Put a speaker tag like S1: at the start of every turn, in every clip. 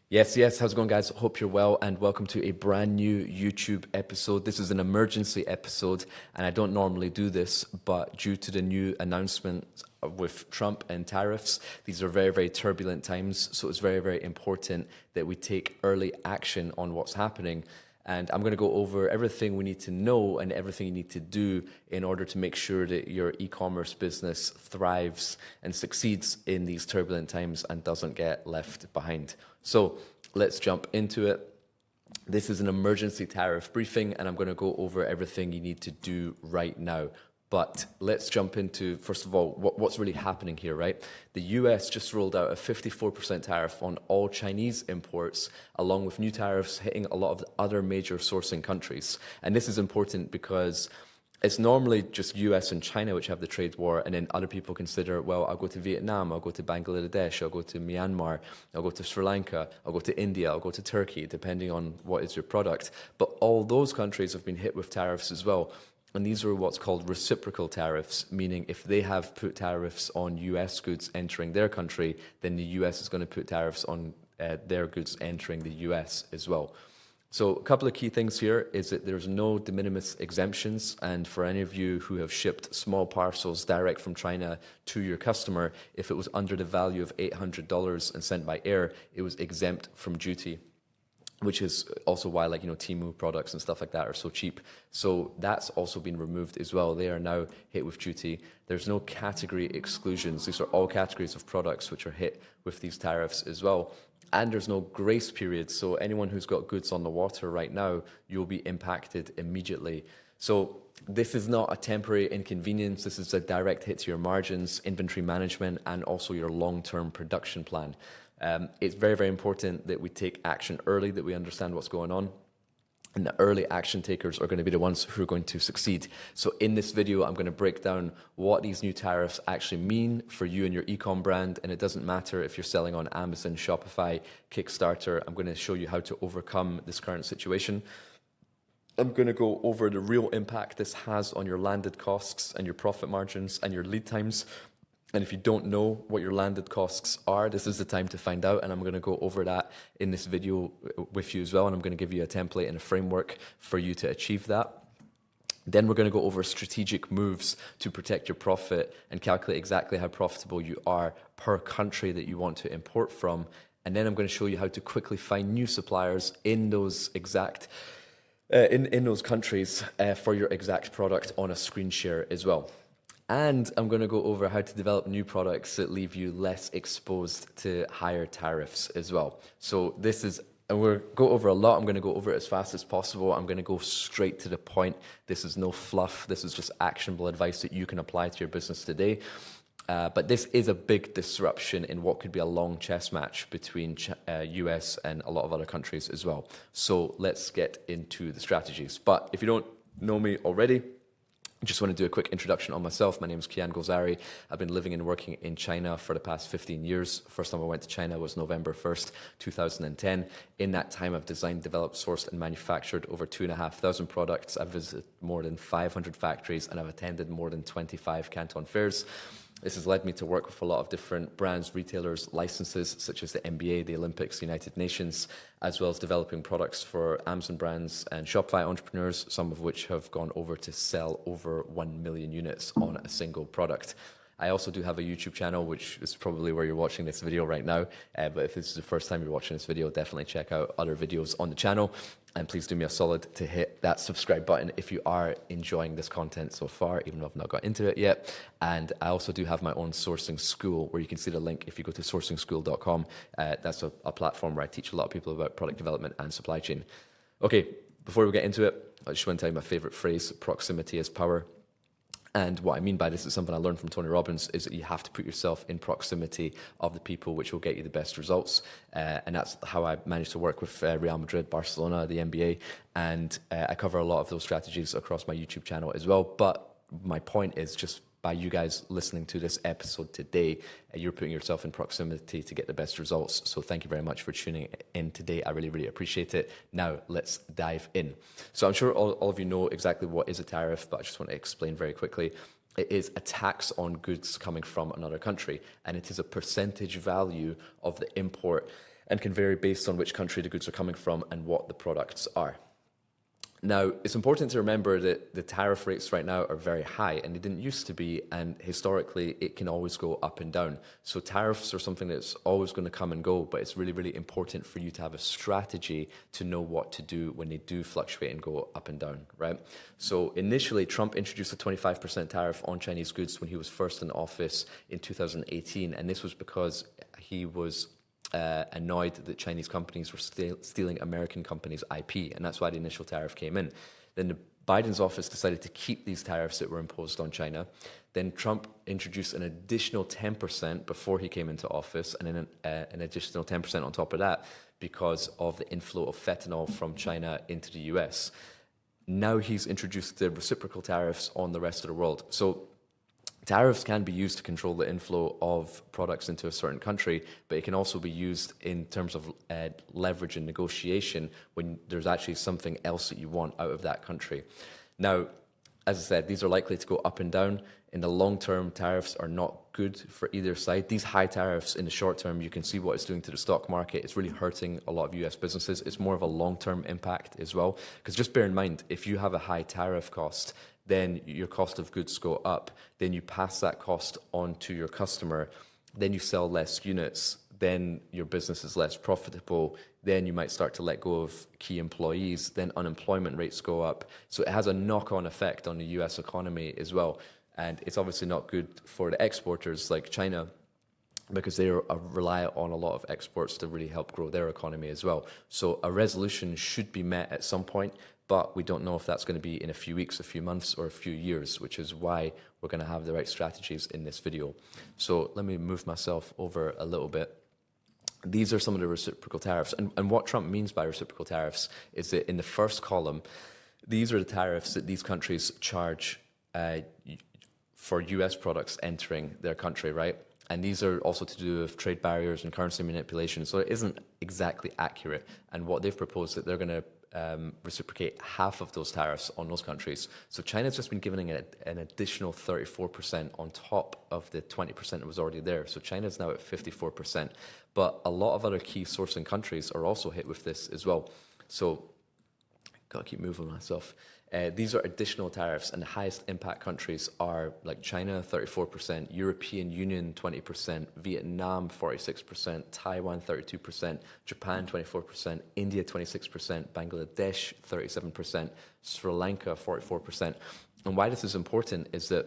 S1: Yes. How's it going, guys? Hope you're well, and welcome to a brand new YouTube episode. This is an emergency episode, and I don't normally do this, but due to the new announcement with Trump and tariffs, these are very, very turbulent times. So it's very, very important that we take early action on what's happening. And I'm going to go over everything we need to know and everything you need to do in order to make sure that your e-commerce business thrives and succeeds in these turbulent times and doesn't get left behind. So let's jump into it. This is an emergency tariff briefing, and I'm going to go over everything you need to do right now. But let's jump into, first of all, what's really happening here, right? The US just rolled out a 54% tariff on all Chinese imports, along with new tariffs hitting a lot of the other major sourcing countries. And this is important because it's normally just US and China which have the trade war, and then other people consider, well, I'll go to Vietnam, I'll go to Bangladesh, I'll go to Myanmar, I'll go to Sri Lanka, I'll go to India, I'll go to Turkey, depending on what is your product. But all those countries have been hit with tariffs as well. And these are what's called reciprocal tariffs, meaning if they have put tariffs on US goods entering their country, then the US is going to put tariffs on their goods entering the US as well. So a couple of key things here is that there's no de minimis exemptions, and for any of you who have shipped small parcels direct from China to your customer, if it was under the value of $800 and sent by air, it was exempt from duty, which is also why, like, Temu products and stuff like that are so cheap. So that's also been removed as well. They are now hit with duty. There's no category exclusions. These are all categories of products which are hit with these tariffs as well. And there's no grace period. So anyone who's got goods on the water right now, you'll be impacted immediately. So this is not a temporary inconvenience. This is a direct hit to your margins, inventory management, and also your long-term production plan. It's very, very important that we take action early, that we understand what's going on. And the early action takers are going to be the ones who are going to succeed. So in this video, I'm going to break down what these new tariffs actually mean for you and your ecom brand. And it doesn't matter if you're selling on Amazon, Shopify, Kickstarter. I'm going to show you how to overcome this current situation. I'm going to go over the real impact this has on your landed costs and your profit margins and your lead times. And if you don't know what your landed costs are, this is the time to find out. And I'm going to go over that in this video with you as well. And I'm going to give you a template and a framework for you to achieve that. Then we're going to go over strategic moves to protect your profit and calculate exactly how profitable you are per country that you want to import from. And then I'm going to show you how to quickly find new suppliers in those exact in those countries for your exact product on a screen share as well. And I'm going to go over how to develop new products that leave you less exposed to higher tariffs as well. So this is, and we'll go over a lot. I'm going to go over it as fast as possible. I'm going to go straight to the point. This is no fluff. This is just actionable advice that you can apply to your business today. But this is a big disruption in what could be a long chess match between US and a lot of other countries as well. So let's get into the strategies. But if you don't know me already, I just want to do a quick introduction on myself. My name is Kian. I've been living and working in China for the past 15 years. First time I went to China was November 1st, 2010. In that time, I've designed, developed, sourced, and manufactured over 2,500 products. I've visited more than 500 factories, and I've attended more than 25 Canton fairs. This has led me to work with a lot of different brands, retailers, licenses, such as the NBA, the Olympics, the United Nations, as well as developing products for Amazon brands and Shopify entrepreneurs, some of which have gone over to sell over 1 million units on a single product. I also do have a YouTube channel, which is probably where you're watching this video right now. But if this is the first time you're watching this video, definitely check out other videos on the channel. And please do me a solid to hit that subscribe button if you are enjoying this content so far, even though I've not got into it yet. And I also do have my own sourcing school, where you can see the link if you go to sourcingschool.com. That's a platform where I teach a lot of people about product development and supply chain. Okay, before we get into it, I just want to tell you my favorite phrase: proximity is power. And what I mean by this is something I learned from Tony Robbins, is that you have to put yourself in proximity of the people which will get you the best results. And that's how I managed to work with Real Madrid, Barcelona, the NBA. And I cover a lot of those strategies across my YouTube channel as well. But my point is, just by you guys listening to this episode today, you're putting yourself in proximity to get the best results. So thank you very much for tuning in today. I really, really appreciate it. Now let's dive in. So I'm sure all of you know exactly what is a tariff, but I just want to explain very quickly. It is a tax on goods coming from another country, and it is a percentage value of the import and can vary based on which country the goods are coming from and what the products are. Now, it's important to remember that the tariff rates right now are very high, and they didn't used to be, and historically it can always go up and down. So tariffs are something that's always going to come and go, but it's really, really important for you to have a strategy to know what to do when they do fluctuate and go up and down, right? So initially, Trump introduced a 25% tariff on Chinese goods when he was first in office in 2018, and this was because he was annoyed that Chinese companies were stealing American companies' IP, and that's why the initial tariff came in. Then Biden's office decided to keep these tariffs that were imposed on China. Then Trump introduced an additional 10% before he came into office, and then an additional 10% on top of that because of the inflow of fentanyl from China into the US. Now he's introduced the reciprocal tariffs on the rest of the world. So tariffs can be used to control the inflow of products into a certain country, but it can also be used in terms of leverage and negotiation when there's actually something else that you want out of that country. Now, as I said, these are likely to go up and down. In the long term, tariffs are not good for either side. These high tariffs in the short term, you can see what it's doing to the stock market. It's really hurting a lot of US businesses. It's more of a long-term impact as well. Because just bear in mind, if you have a high tariff cost, then your cost of goods go up, then you pass that cost on to your customer, then you sell less units, then your business is less profitable, then you might start to let go of key employees, then unemployment rates go up. So it has a knock-on effect on the US economy as well. And it's obviously not good for the exporters like China, because they rely on a lot of exports to really help grow their economy as well. So a resolution should be met at some point, but we don't know if that's going to be in a few weeks, a few months, or a few years, which is why we're going to have the right strategies in this video. So let me move myself over a little bit. These are some of the reciprocal tariffs. And what Trump means by reciprocal tariffs is that in the first column, these are the tariffs that these countries charge for US products entering their country, right? And these are also to do with trade barriers and currency manipulation. So it isn't exactly accurate. And what they've proposed that they're going to reciprocate half of those tariffs on those countries. So China's just been giving it an additional 34% on top of the 20% that was already there. So China's now at 54%. But a lot of other key sourcing countries are also hit with this as well. So, gotta keep moving myself. These are additional tariffs, and the highest impact countries are like China, 34%, European Union, 20%, Vietnam, 46%, Taiwan, 32%, Japan, 24%, India, 26%, Bangladesh, 37%, Sri Lanka, 44%. And why this is important is that,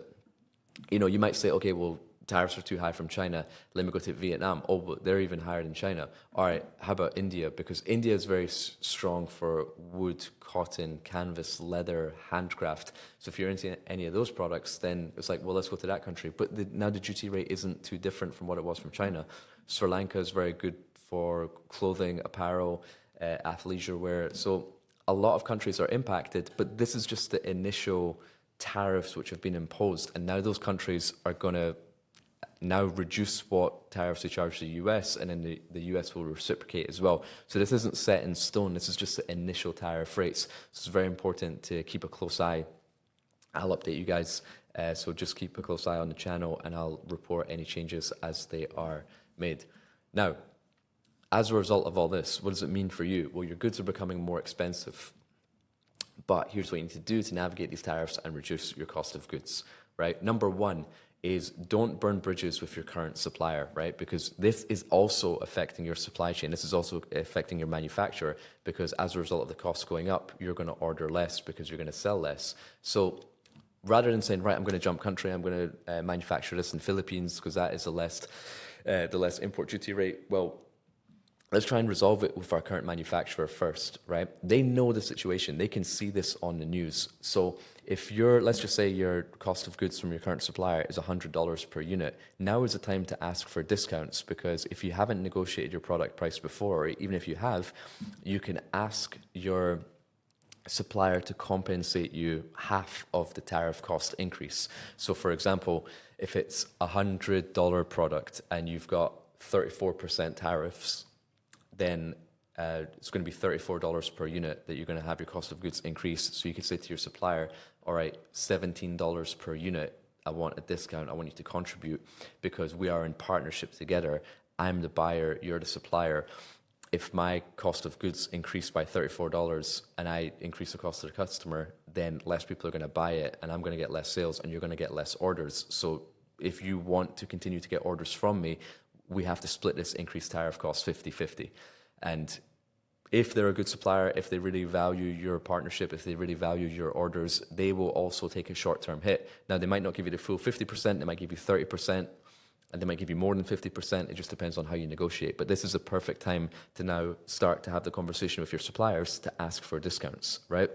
S1: you might say, okay, well, tariffs are too high from China. Let me go to Vietnam. Oh, but they're even higher than China. All right, how about India? Because India is very strong for wood, cotton, canvas, leather, handcraft. So if you're into any of those products, then it's like, well, let's go to that country. But now the duty rate isn't too different from what it was from China. Sri Lanka is very good for clothing, apparel, athleisure wear. So a lot of countries are impacted, but this is just the initial tariffs which have been imposed. And now those countries are going to now reduce what tariffs they charge the US, and then the US will reciprocate as well. So this isn't set in stone. This is just the initial tariff rates. So it's very important to keep a close eye. I'll update you guys. So just keep a close eye on the channel, and I'll report any changes as they are made. Now, as a result of all this, what does it mean for you? Well, your goods are becoming more expensive. But here's what you need to do to navigate these tariffs and reduce your cost of goods, right? Number one is don't burn bridges with your current supplier, right? Because this is also affecting your supply chain. This is also affecting your manufacturer, because as a result of the costs going up, you're going to order less because you're going to sell less. So rather than saying, right, I'm going to jump country, I'm going to manufacture this in Philippines because that is the less import duty rate. Well, let's try and resolve it with our current manufacturer first, right? They know the situation. They can see this on the news. So if let's just say your cost of goods from your current supplier is $100 per unit, now is the time to ask for discounts, because if you haven't negotiated your product price before, or even if you have, you can ask your supplier to compensate you half of the tariff cost increase. So for example, if it's a $100 product and you've got 34% tariffs, then it's going to be $34 per unit that you're going to have your cost of goods increase. So you can say to your supplier, all right, $17 per unit, I want a discount, I want you to contribute, because we are in partnership together. I'm the buyer, you're the supplier. if my cost of goods increased by $34 and I increase the cost to the customer, then less people are going to buy it and I'm going to get less sales and you're going to get less orders. So if you want to continue to get orders from me, we have to split this increased tariff cost 50-50. And if they're a good supplier, if they really value your partnership, if they really value your orders, they will also take a short-term hit. Now, they might not give you the full 50%, they might give you 30%, and they might give you more than 50%. It just depends on how you negotiate. But this is a perfect time to now start to have the conversation with your suppliers to ask for discounts, right?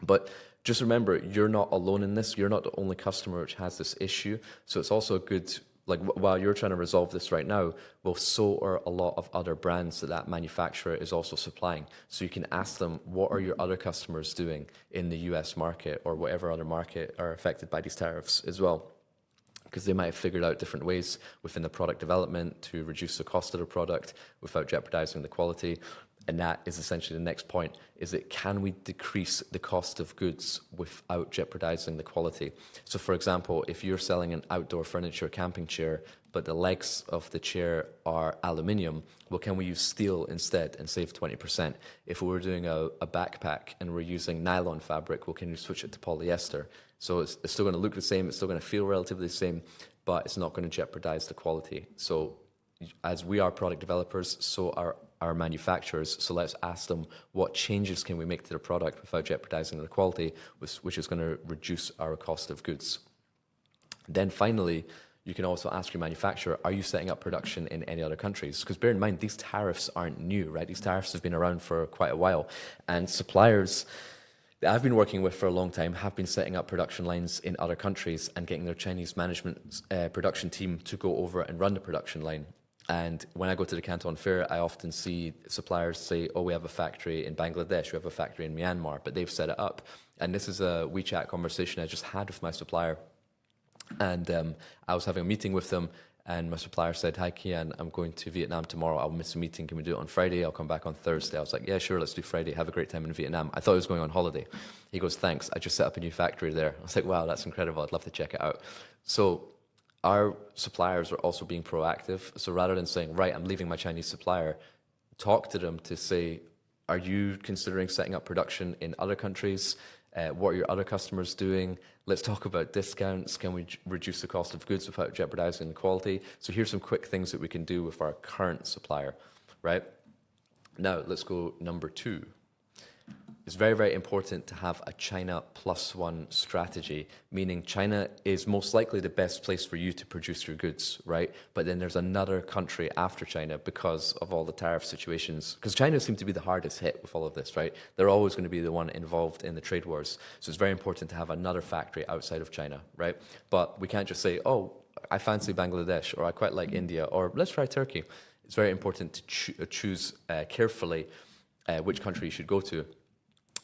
S1: But just remember, you're not alone in this. You're not the only customer which has this issue. So it's also a good, like while you're trying to resolve this right now, well, so are a lot of other brands that manufacturer is also supplying. So you can ask them, what are your other customers doing in the US market or whatever other market are affected by these tariffs as well? Because they might have figured out different ways within the product development to reduce the cost of the product without jeopardizing the quality. And that is essentially the next point, is that can we decrease the cost of goods without jeopardizing the quality? So for example, if you're selling an outdoor furniture camping chair, but the legs of the chair are aluminium, well, can we use steel instead and save 20%? If we were doing a backpack and we're using nylon fabric, well, can you switch it to polyester? So it's still going to look the same, it's still going to feel relatively the same, but it's not going to jeopardize the quality. So as we are product developers, so are our manufacturers. So let's ask them, what changes can we make to the product without jeopardizing the quality, which is going to reduce our cost of goods. Then finally, you can also ask your manufacturer, are you setting up production in any other countries? Because bear in mind, these tariffs aren't new, right? These tariffs have been around for quite a while. And suppliers that I've been working with for a long time have been setting up production lines in other countries and getting their Chinese management production team to go over and run the production line. And when I go to the Canton Fair, I often see suppliers say, oh, we have a factory in Bangladesh, we have a factory in Myanmar, but they've set it up. And this is a WeChat conversation I just had with my supplier. And I was having a meeting with them, and my supplier said, hi, Kian, I'm going to Vietnam tomorrow. I'll miss a meeting. Can we do it on Friday? I'll come back on Thursday. I was like, yeah, sure, let's do Friday. Have a great time in Vietnam. I thought he was going on holiday. He goes, thanks. I just set up a new factory there. I was like, wow, that's incredible. I'd love to check it out. So our suppliers are also being proactive. So rather than saying, right, I'm leaving my Chinese supplier, talk to them to say, are you considering setting up production in other countries? What are your other customers doing? Let's talk about discounts. Can we reduce the cost of goods without jeopardizing the quality? So here's some quick things that we can do with our current supplier, right? Now, let's go number 2. It's very, very important to have a China plus one strategy, meaning China is most likely the best place for you to produce your goods, right? But then there's another country after China because of all the tariff situations, because China seems to be the hardest hit with all of this, right? They're always going to be the one involved in the trade wars. So it's very important to have another factory outside of China, right? But we can't just say, oh, I fancy Bangladesh, or I quite like India, or let's try Turkey. It's very important to choose carefully which country you should go to.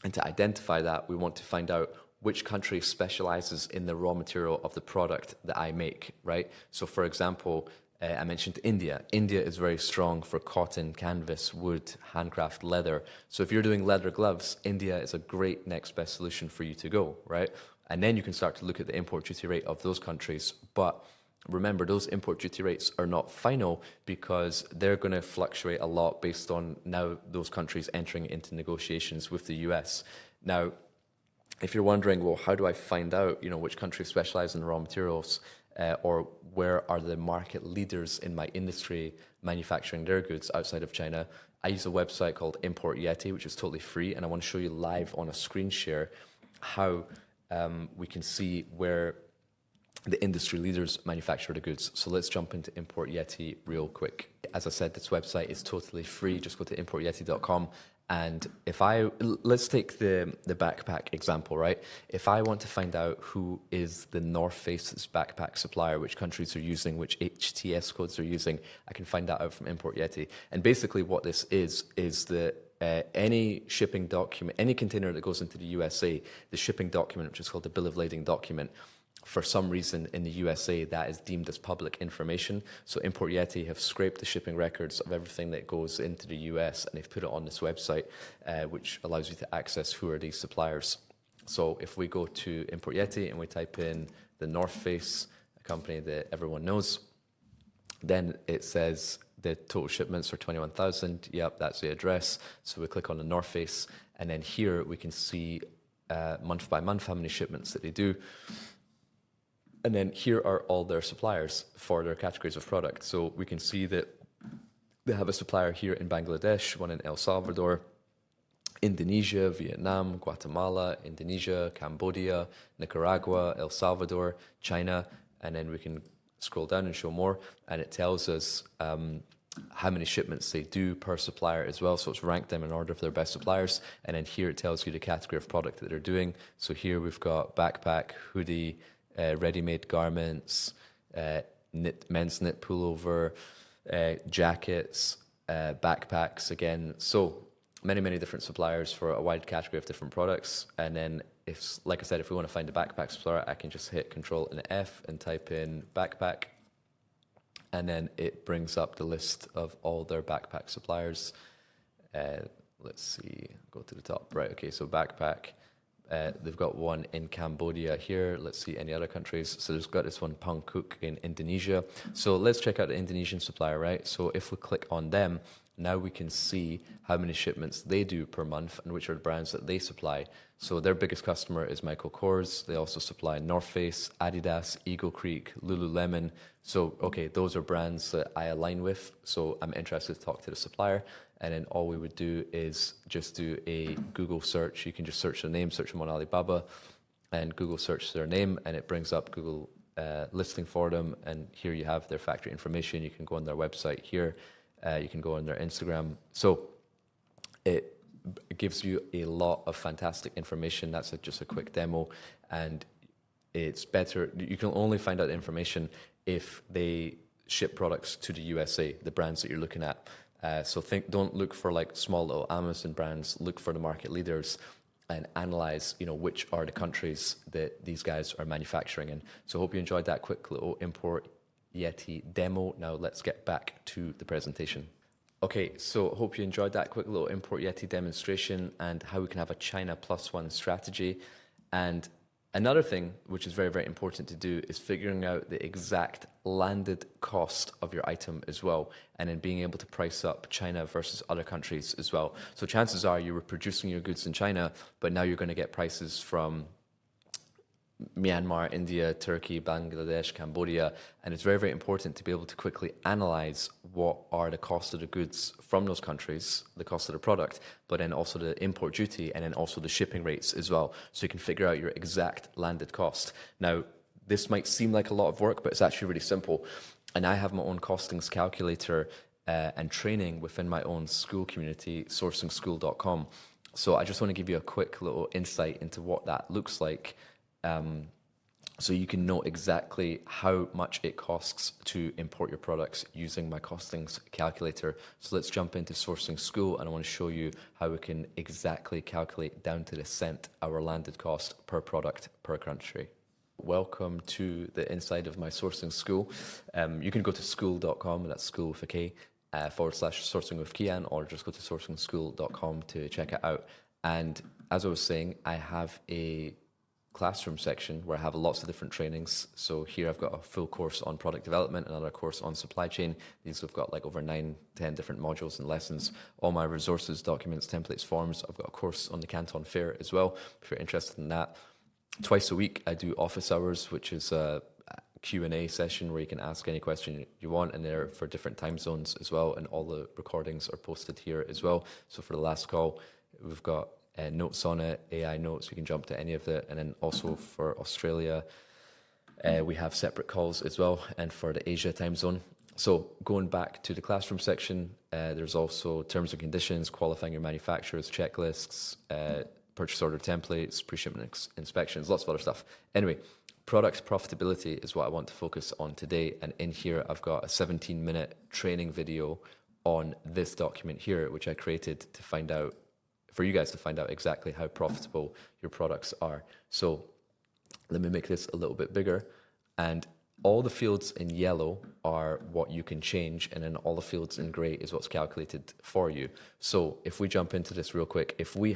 S1: And to identify that, we want to find out which country specializes in the raw material of the product that I make, right? So for example, I mentioned India. India is very strong for cotton, canvas, wood, handcraft, leather. So if you're doing leather gloves, India is a great next best solution for you to go, right? And then you can start to look at the import duty rate of those countries. But remember, those import duty rates are not final because they're going to fluctuate a lot based on now those countries entering into negotiations with the US. Now, if you're wondering, well, how do I find out, which countries specialize in raw materials or where are the market leaders in my industry manufacturing their goods outside of China, I use a website called Import Yeti, which is totally free. And I want to show you live on a screen share how we can see where the industry leaders manufacture the goods. So let's jump into Import Yeti real quick. As I said, this website is totally free. Just go to importyeti.com. And let's take the backpack example, right? If I want to find out who is the North Face's backpack supplier, which countries are using, which HTS codes are using, I can find that out from Import Yeti. And basically what this is that any shipping document, any container that goes into the USA, the shipping document, which is called the Bill of Lading document, for some reason in the USA, that is deemed as public information. So Import Yeti have scraped the shipping records of everything that goes into the US and they've put it on this website, which allows you to access who are these suppliers. So if we go to Import Yeti and we type in the North Face, a company that everyone knows, then it says the total shipments are 21,000. Yep, that's the address. So we click on the North Face, and then here we can see month by month how many shipments that they do. And then here are all their suppliers for their categories of product. So we can see that they have a supplier here in Bangladesh, one in El Salvador, Indonesia, Vietnam, Guatemala, Indonesia, Cambodia, Nicaragua, El Salvador, China, and then we can scroll down and show more, and it tells us how many shipments they do per supplier as well. So it's ranked them in order of their best suppliers, and then here it tells you the category of product that they're doing. So here we've got backpack, hoodie, ready-made garments, men's knit pullover, jackets, backpacks again. So many different suppliers for a wide category of different products. And then if, like I said, if we want to find a backpack supplier, I can just hit Control and F and type in backpack. And then it brings up the list of all their backpack suppliers. Let's see, go to the top. Right, okay, so backpack. They've got one in Cambodia here. Let's see any other countries. So there's got this one, Pangkuk, in Indonesia. So let's check out the Indonesian supplier, right? So if we click on them, now we can see how many shipments they do per month and which are the brands that they supply. So their biggest customer is Michael Kors. They also supply North Face, Adidas, Eagle Creek, Lululemon. So, okay, those are brands that I align with. So I'm interested to talk to the supplier. And then all we would do is just do a Google search. You can just search their name, search them on Alibaba, and Google search their name, and it brings up Google listing for them. And here you have their factory information. You can go on their website here. You can go on their Instagram. So it gives you a lot of fantastic information. That's just a quick demo, and it's better. You can only find out the information if they ship products to the USA, the brands that you're looking at. So don't look for like small little Amazon brands. Look for the market leaders and analyze, which are the countries that these guys are manufacturing in. So hope you enjoyed that quick little Import Yeti demo. Now let's get back to the presentation. Okay, so hope you enjoyed that quick little Import Yeti demonstration and how we can have a China +1 strategy. And another thing which is very important to do is figuring out the exact landed cost of your item as well, and then being able to price up China versus other countries as well. So chances are you were producing your goods in China, but now you're going to get prices from Myanmar, India, Turkey, Bangladesh, Cambodia, and it's very important to be able to quickly analyze what are the cost of the goods from those countries, the cost of the product, but then also the import duty, and then also the shipping rates as well, so you can figure out your exact landed cost. Now, this might seem like a lot of work, but it's actually really simple, and I have my own costings calculator and training within my own school community, sourcingschool.com. So I just want to give you a quick little insight into what that looks like, so you can know exactly how much it costs to import your products using my costings calculator. So let's jump into Sourcing School, and I want to show you how we can exactly calculate down to the cent our landed cost per product per country. Welcome to the inside of my Sourcing School. You can go to school.com, that's school with a K, / sourcing with Kian, or just go to sourcingschool.com to check it out. And as I was saying, I have a classroom section where I have lots of different trainings. So here I've got a full course on product development, another course on supply chain. These have got like over 9-10 different modules and lessons. All my resources, documents, templates, forms. I've got a course on the Canton Fair as well, if you're interested in that. Twice a week I do office hours, which is a Q&A session where you can ask any question you want, and they're for different time zones as well, and all the recordings are posted here as well. So for the last call, we've got notes on it, AI notes, you can jump to any of it. And then also for Australia, we have separate calls as well, and for the Asia time zone. So going back to the classroom section, there's also terms and conditions, qualifying your manufacturers, checklists, purchase order templates, pre-shipment inspections, lots of other stuff. Anyway, product profitability is what I want to focus on today. And in here, I've got a 17-minute training video on this document here, which I created to find out, for you guys to find out exactly how profitable your products are. So let me make this a little bit bigger. And all the fields in yellow are what you can change, and then all the fields in gray is what's calculated for you. So if we jump into this real quick, if we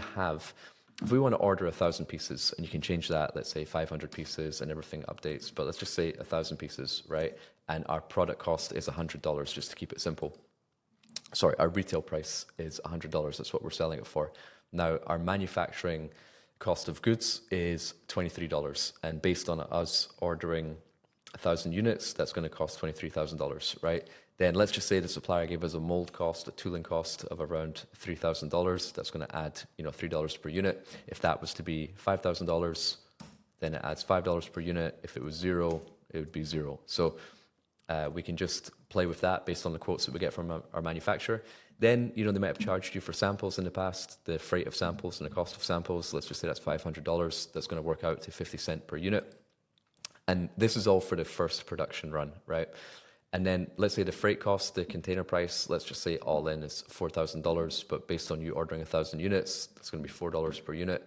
S1: want to order 1,000 pieces, and you can change that, let's say 500 pieces and everything updates, but let's just say 1,000 pieces, right? And our product cost is $100, just to keep it simple. our retail price is $100. That's what we're selling it for. Now, our manufacturing cost of goods is $23. And based on us ordering 1,000 units, that's going to cost $23,000, right? Then let's just say the supplier gave us a mold cost, a tooling cost of around $3,000. That's going to add, $3 per unit. If that was to be $5,000, then it adds $5 per unit. If it was zero, it would be zero. So we can just play with that based on the quotes that we get from our manufacturer. Then, they might have charged you for samples in the past, the freight of samples and the cost of samples. Let's just say that's $500. That's going to work out to 50 cents per unit. And this is all for the first production run, right? And then let's say the freight cost, the container price, let's just say all in is $4,000. But based on you ordering 1,000 units, that's going to be $4 per unit.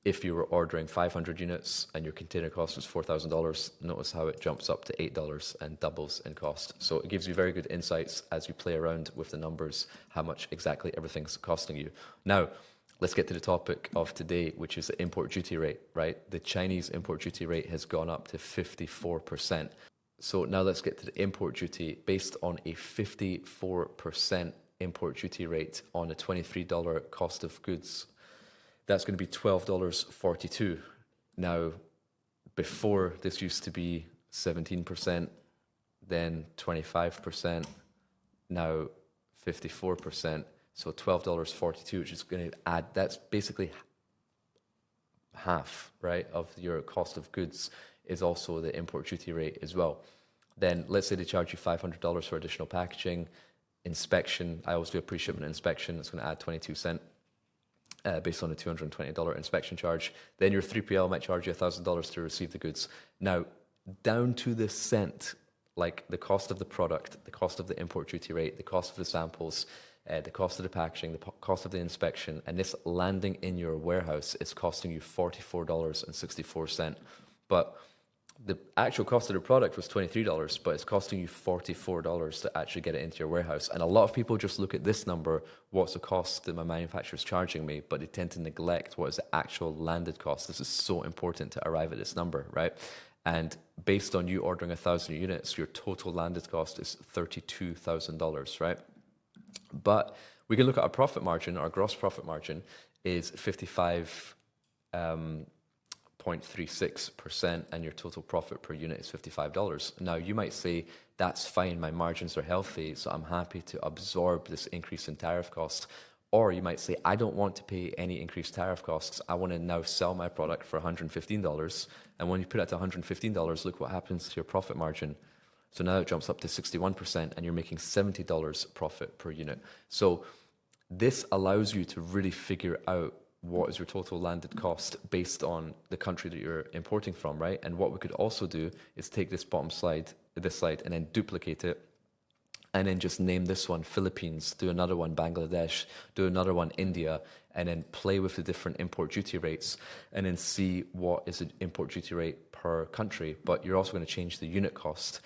S1: If you were ordering 500 units and your container cost was $4,000, notice how it jumps up to $8 and doubles in cost. So it gives you very good insights as you play around with the numbers, how much exactly everything's costing you. Now, let's get to the topic of today, which is the import duty rate, right? The Chinese import duty rate has gone up to 54%. So now let's get to the import duty. Based on a 54% import duty rate on a $23 cost of goods, that's going to be $12.42. Now, before this used to be 17%, then 25%, now 54%. So $12.42, which is going to add, that's basically half, right, of your cost of goods is also the import duty rate as well. Then let's say they charge you $500 for additional packaging, inspection. I always do a pre-shipment inspection. It's going to add 22 cents. Based on a $220 inspection charge. Then your 3PL might charge you $1,000 to receive the goods. Now, down to the cent, like the cost of the product, the cost of the import duty rate, the cost of the samples, the cost of the packaging, the cost of the inspection, and this landing in your warehouse is costing you $44.64. But the actual cost of the product was $23, but it's costing you $44 to actually get it into your warehouse. And a lot of people just look at this number, what's the cost that my manufacturer is charging me, but they tend to neglect what is the actual landed cost. This is so important to arrive at this number, right? And based on you ordering 1,000 units, your total landed cost is $32,000, right? But we can look at our profit margin. Our gross profit margin is 55.36%, and your total profit per unit is $55. Now, you might say, that's fine, my margins are healthy, so I'm happy to absorb this increase in tariff costs. Or you might say, I don't want to pay any increased tariff costs. I want to now sell my product for $115. And when you put it to $115, look what happens to your profit margin. So now it jumps up to 61%, and you're making $70 profit per unit. So this allows you to really figure out what is your total landed cost based on the country that you're importing from, right? And what we could also do is take this bottom slide, this slide, and then duplicate it, and then just name this one Philippines, do another one Bangladesh, do another one India, and then play with the different import duty rates, and then see what is the import duty rate per country. But you're also going to change the unit cost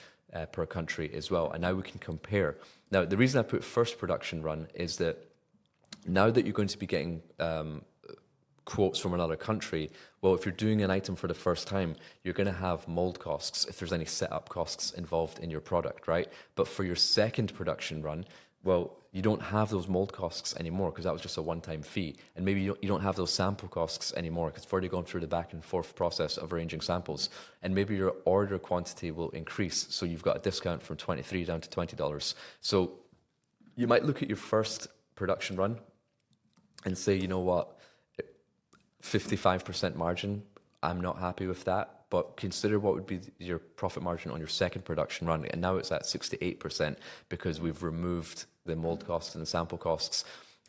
S1: per country as well. And now we can compare. Now, the reason I put first production run is that now that you're going to be getting quotes from another country, well, if you're doing an item for the first time, you're going to have mold costs if there's any setup costs involved in your product, right? But for your second production run, well, you don't have those mold costs anymore because that was just a one-time fee. And maybe you don't have those sample costs anymore because it's already gone through the back and forth process of arranging samples. And maybe your order quantity will increase. So you've got a discount from $23 down to $20. So you might look at your first production run and say, you know what, 55% margin, I'm not happy with that, but consider what would be your profit margin on your second production run. And now it's at 68% because we've removed the mold costs and the sample costs.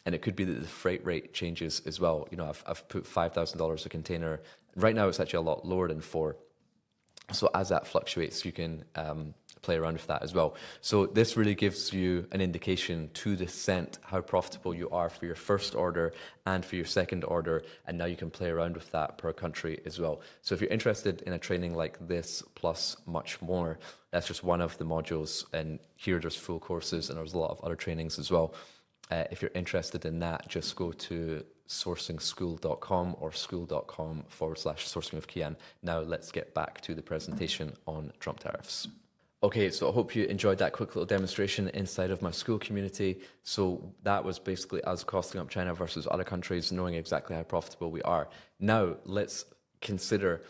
S1: And it could be that the freight rate changes as well. You know, I've put $5,000 a container. Right now it's actually a lot lower than $4,000. So as that fluctuates, you can play around with that as well. So this really gives you an indication to the cent how profitable you are for your first order and for your second order. And now you can play around with that per country as well. So if you're interested in a training like this, plus much more, that's just one of the modules. And here there's full courses and there's a lot of other trainings as well. If you're interested in that, just go to sourcingschool.com or school.com/sourcing with Kian. Now let's get back to the presentation on Trump tariffs. Okay, so I hope you enjoyed that quick little demonstration inside of my school community. So that was basically us costing up China versus other countries, knowing exactly how profitable we are. Now, let's consider,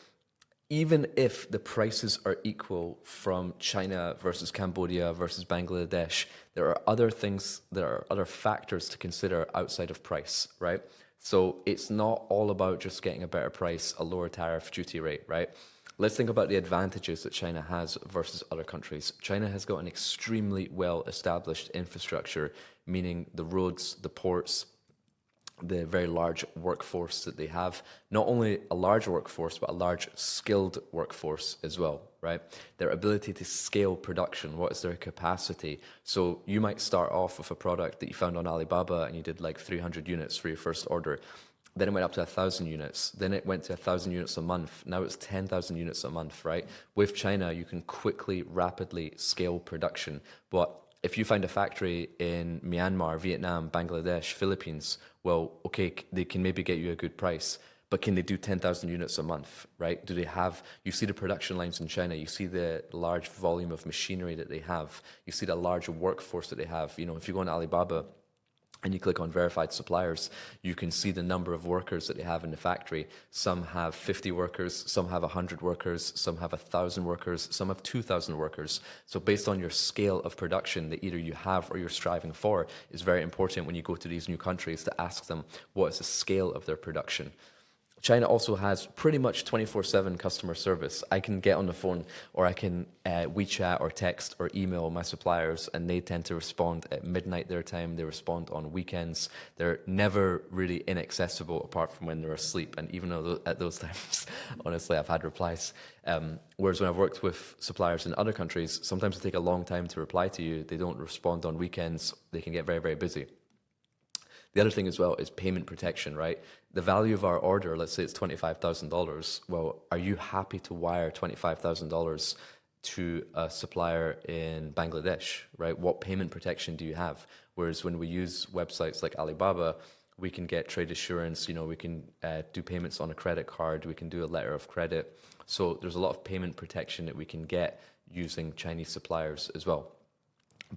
S1: even if the prices are equal from China versus Cambodia versus Bangladesh, there are other things, there are other factors to consider outside of price, right? So it's not all about just getting a better price, a lower tariff duty rate, right? Let's think about the advantages that China has versus other countries. China has got an extremely well established infrastructure, meaning the roads, the ports, the very large workforce that they have. Not only a large workforce, but a large skilled workforce as well, right? Their ability to scale production, what is their capacity? So you might start off with a product that you found on Alibaba and you did like 300 units for your first order. Then it went up to 1,000 units. Then it went to 1,000 units a month. Now it's 10,000 units a month, right? With China, you can quickly, rapidly scale production. But if you find a factory in Myanmar, Vietnam, Bangladesh, Philippines, well, okay, they can maybe get you a good price, but can they do 10,000 units a month, right? Do they have, you see the production lines in China, you see the large volume of machinery that they have, you see the large workforce that they have. You know, if you go on Alibaba, and you click on verified suppliers, you can see the number of workers that they have in the factory. Some have 50 workers, some have 100 workers, some have 1,000 workers, some have 2,000 workers. So based on your scale of production that either you have or you're striving for is very important when you go to these new countries to ask them what is the scale of their production. China also has pretty much 24/7 customer service. I can get on the phone or I can WeChat or text or email my suppliers and they tend to respond at midnight their time. They respond on weekends. They're never really inaccessible apart from when they're asleep. And even though at those times, honestly, I've had replies. Whereas when I've worked with suppliers in other countries, sometimes they take a long time to reply to you. They don't respond on weekends. They can get very, very busy. The other thing as well is payment protection, right? The value of our order, let's say it's $25,000. Well, are you happy to wire $25,000 to a supplier in Bangladesh, right? What payment protection do you have? Whereas when we use websites like Alibaba, we can get trade assurance, you know, we can do payments on a credit card, we can do a letter of credit. So there's a lot of payment protection that we can get using Chinese suppliers as well.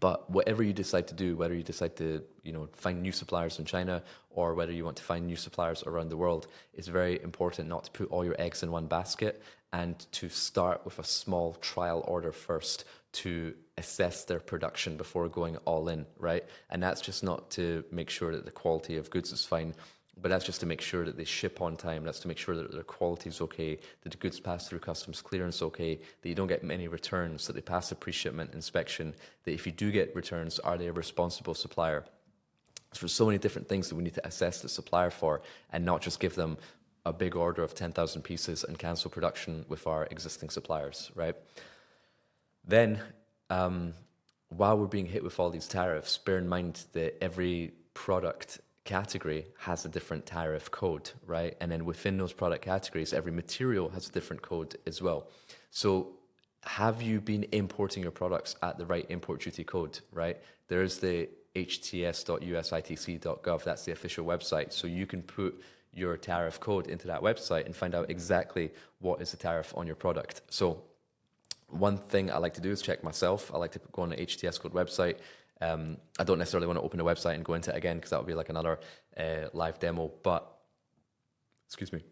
S1: But whatever you decide to do, whether you decide to, you know, find new suppliers in China or whether you want to find new suppliers around the world, it's very important not to put all your eggs in one basket and to start with a small trial order first to assess their production before going all in, right? And that's just not to make sure that the quality of goods is fine, but that's just to make sure that they ship on time. That's to make sure that their quality is okay, that the goods pass through customs clearance okay, that you don't get many returns, that they pass a pre-shipment inspection, that if you do get returns, are they a responsible supplier? So there's so many different things that we need to assess the supplier for and not just give them a big order of 10,000 pieces and cancel production with our existing suppliers, right? Then, while we're being hit with all these tariffs, bear in mind that every product category has a different tariff code, right? And then within those product categories, every material has a different code as well. So have you been importing your products at the right import duty code, right? There's the hts.usitc.gov, that's the official website. So you can put your tariff code into that website and find out exactly what is the tariff on your product. So one thing I like to do is check myself. I like to go on the HTS code website. I don't necessarily want to open a website and go into it again because that would be like another live demo, but, excuse me,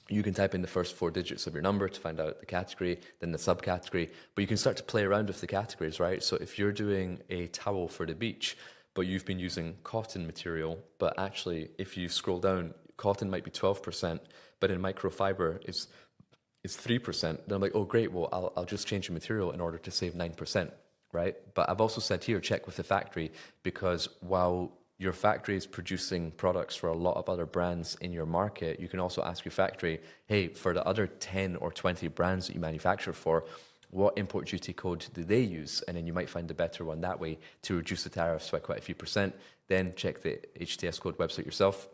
S1: you can type in the first 4 digits of your number to find out the category, then the subcategory, but you can start to play around with the categories, right? So if you're doing a towel for the beach, but you've been using cotton material, but actually if you scroll down, cotton might be 12%, but in microfiber is 3%. Then I'm like, oh great, well I'll just change the material in order to save 9%. Right? But I've also said here, check with the factory, because while your factory is producing products for a lot of other brands in your market, you can also ask your factory, hey, for the other 10 or 20 brands that you manufacture for, what import duty code do they use? And then you might find a better one that way to reduce the tariffs by quite a few percent. Then check the HTS code website yourself.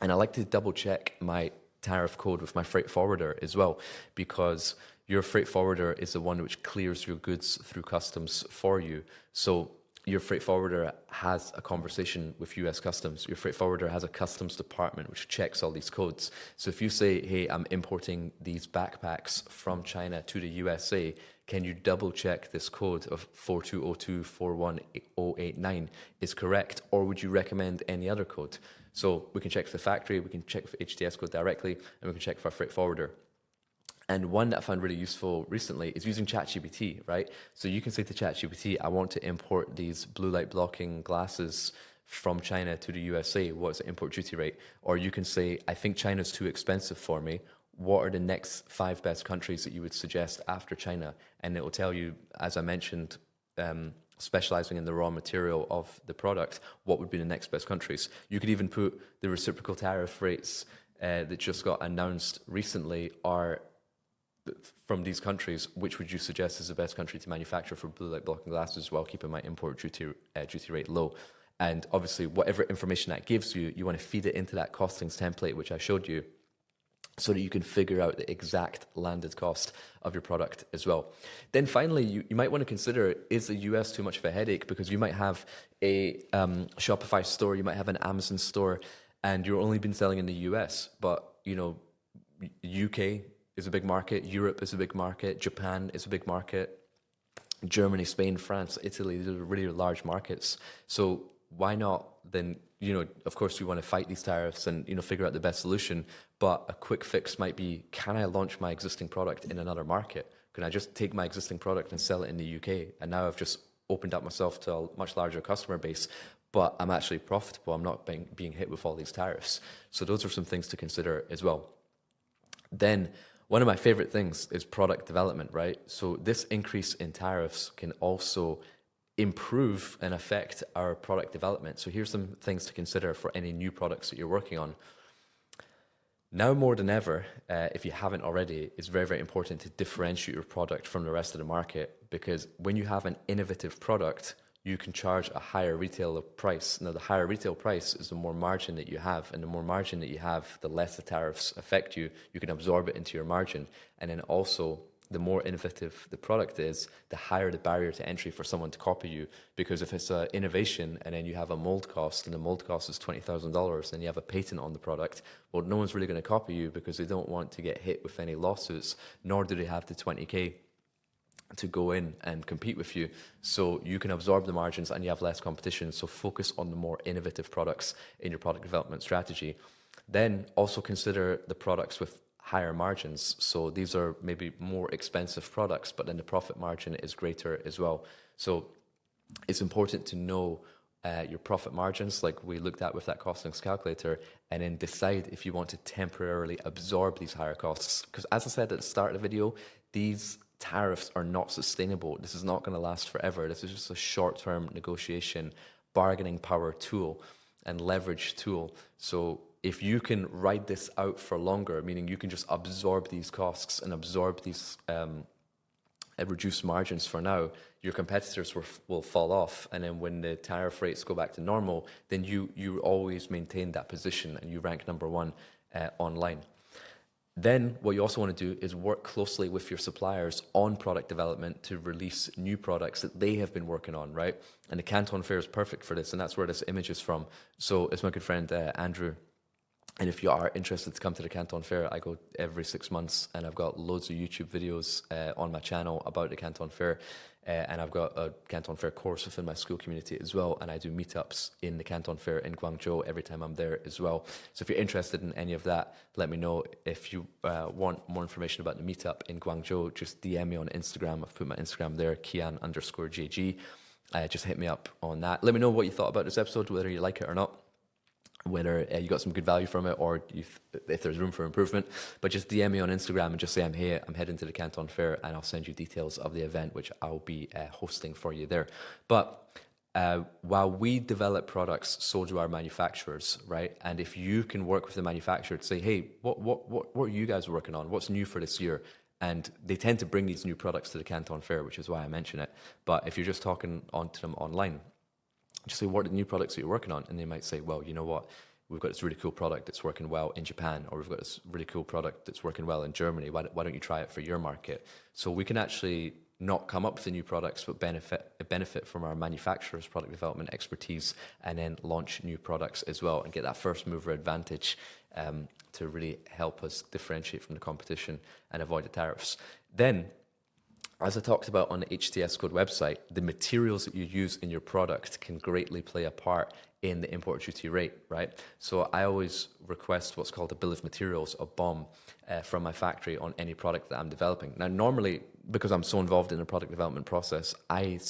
S1: And I like to double check my tariff code with my freight forwarder as well, because your freight forwarder is the one which clears your goods through customs for you. So your freight forwarder has a conversation with US Customs. Your freight forwarder has a customs department which checks all these codes. So if you say, hey, I'm importing these backpacks from China to the USA, can you double check this code of 420241089 is correct, or would you recommend any other code? So we can check for the factory, we can check for HTS code directly, and we can check for our freight forwarder. And one that I found really useful recently is using ChatGPT, right? So you can say to ChatGPT, I want to import these blue light blocking glasses from China to the USA. What's the import duty rate? Or you can say, I think China's too expensive for me. What are the next 5 best countries that you would suggest after China? And it will tell you, as I mentioned, specializing in the raw material of the product, what would be the next best countries. You could even put the reciprocal tariff rates that just got announced recently are from these countries. Which would you suggest is the best country to manufacture for blue light blocking glasses while keeping my import duty rate low? And obviously, whatever information that gives you, you want to feed it into that costings template, which I showed you, so that you can figure out the exact landed cost of your product as well. Then finally, you might want to consider, is the US too much of a headache? Because you might have a Shopify store, you might have an Amazon store, and you're only been selling in the US, but UK is a big market, Europe is a big market, Japan is a big market, Germany, Spain, France, Italy, these are really large markets. So why not then, of course you want to fight these tariffs and, figure out the best solution, but a quick fix might be, can I launch my existing product in another market? Can I just take my existing product and sell it in the UK? And now I've just opened up myself to a much larger customer base, but I'm actually profitable. I'm not being hit with all these tariffs. So those are some things to consider as well. Then one of my favorite things is product development, right? So this increase in tariffs can also improve and affect our product development. So here's some things to consider for any new products that you're working on. Now more than ever, if you haven't already, it's very, very important to differentiate your product from the rest of the market, because when you have an innovative product, you can charge a higher retail price. Now, the higher retail price is the more margin that you have, and the more margin that you have, the less the tariffs affect you. You can absorb it into your margin. And then also, the more innovative the product is, the higher the barrier to entry for someone to copy you. Because if it's an innovation and then you have a mold cost, and the mold cost is $20,000, and you have a patent on the product, well, no one's really going to copy you because they don't want to get hit with any lawsuits, nor do they have the 20K to go in and compete with you. So you can absorb the margins and you have less competition. So focus on the more innovative products in your product development strategy. Then also consider the products with higher margins. So these are maybe more expensive products, but then the profit margin is greater as well. So it's important to know your profit margins, like we looked at with that costings calculator, and then decide if you want to temporarily absorb these higher costs. Because as I said at the start of the video, these tariffs are not sustainable. This is not going to last forever. This is just a short-term negotiation, bargaining power tool and leverage tool. So if you can ride this out for longer, meaning you can just absorb these costs and absorb these reduced margins for now, your competitors will fall off. And then when the tariff rates go back to normal, then you always maintain that position and you rank number one online. Then what you also want to do is work closely with your suppliers on product development to release new products that they have been working on, right? And the Canton Fair is perfect for this, and that's where this image is from. So it's my good friend Andrew. And if you are interested to come to the Canton Fair, I go every 6 months, and I've got loads of YouTube videos on my channel about the Canton Fair. And I've got a Canton Fair course within my school community as well. And I do meetups in the Canton Fair in Guangzhou every time I'm there as well. So if you're interested in any of that, let me know. If you want more information about the meetup in Guangzhou, just DM me on Instagram. I've put my Instagram there, Kian_JG. Just hit me up on that. Let me know what you thought about this episode, whether you like it or not, whether you got some good value from it, or if there's room for improvement. But just DM me on Instagram and just say I'm here, I'm heading to the Canton Fair, and I'll send you details of the event, which I'll be hosting for you there. But while we develop products, so do our manufacturers, right? And if you can work with the manufacturer to say, hey, what are you guys working on? What's new for this year? And they tend to bring these new products to the Canton Fair, which is why I mention it. But if you're just talking to them online, just say, what are the new products that you're working on? And they might say, well, you know what? We've got this really cool product that's working well in Japan, or we've got this really cool product that's working well in Germany. Why don't you try it for your market? So we can actually not come up with the new products, but benefit from our manufacturers' product development expertise, and then launch new products as well, and get that first mover advantage to really help us differentiate from the competition and avoid the tariffs. Then As I talked about on the HTS Code website, the materials that you use in your product can greatly play a part in the import duty rate, right? So I always request what's called a bill of materials, a BOM, from my factory on any product that I'm developing. Now, normally, because I'm so involved in the product development process, I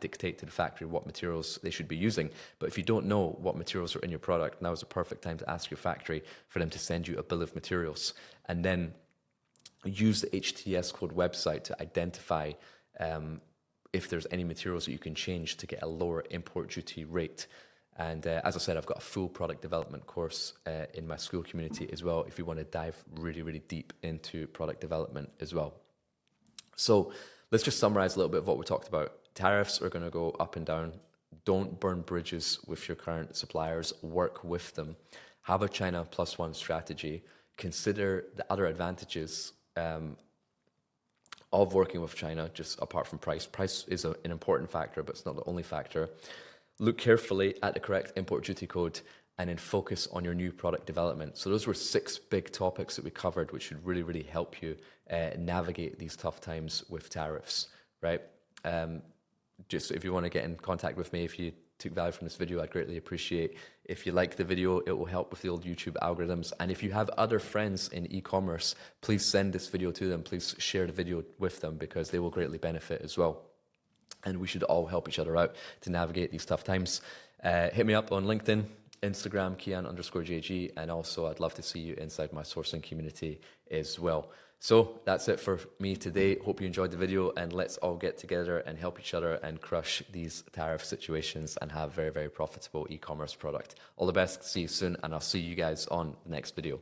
S1: dictate to the factory what materials they should be using. But if you don't know what materials are in your product, now is the perfect time to ask your factory for them to send you a bill of materials. And then use the HTS Code website to identify if there's any materials that you can change to get a lower import duty rate. And as I said, I've got a full product development course in my school community as well, if you want to dive really, really deep into product development as well. So let's just summarize a little bit of what we talked about. Tariffs are going to go up and down. Don't burn bridges with your current suppliers. Work with them. Have a China plus one strategy. Consider the other advantages of working with China, just apart from price. Price is an important factor, but it's not the only factor. Look carefully at the correct import duty code and then focus on your new product development. So those were 6 big topics that we covered, which should really, really help you navigate these tough times with tariffs, right? Just if you want to get in contact with me, if you took value from this video, I'd greatly appreciate. If you like the video, it will help with the old YouTube algorithms. And if you have other friends in e-commerce, please send this video to them. Please share the video with them because they will greatly benefit as well. And we should all help each other out to navigate these tough times. Hit me up on LinkedIn, Instagram, Kian_JG, and also I'd love to see you inside my sourcing community as well. So that's it for me today. Hope you enjoyed the video, and let's all get together and help each other and crush these tariff situations and have very, very profitable e-commerce product. All the best. See you soon, and I'll see you guys on the next video.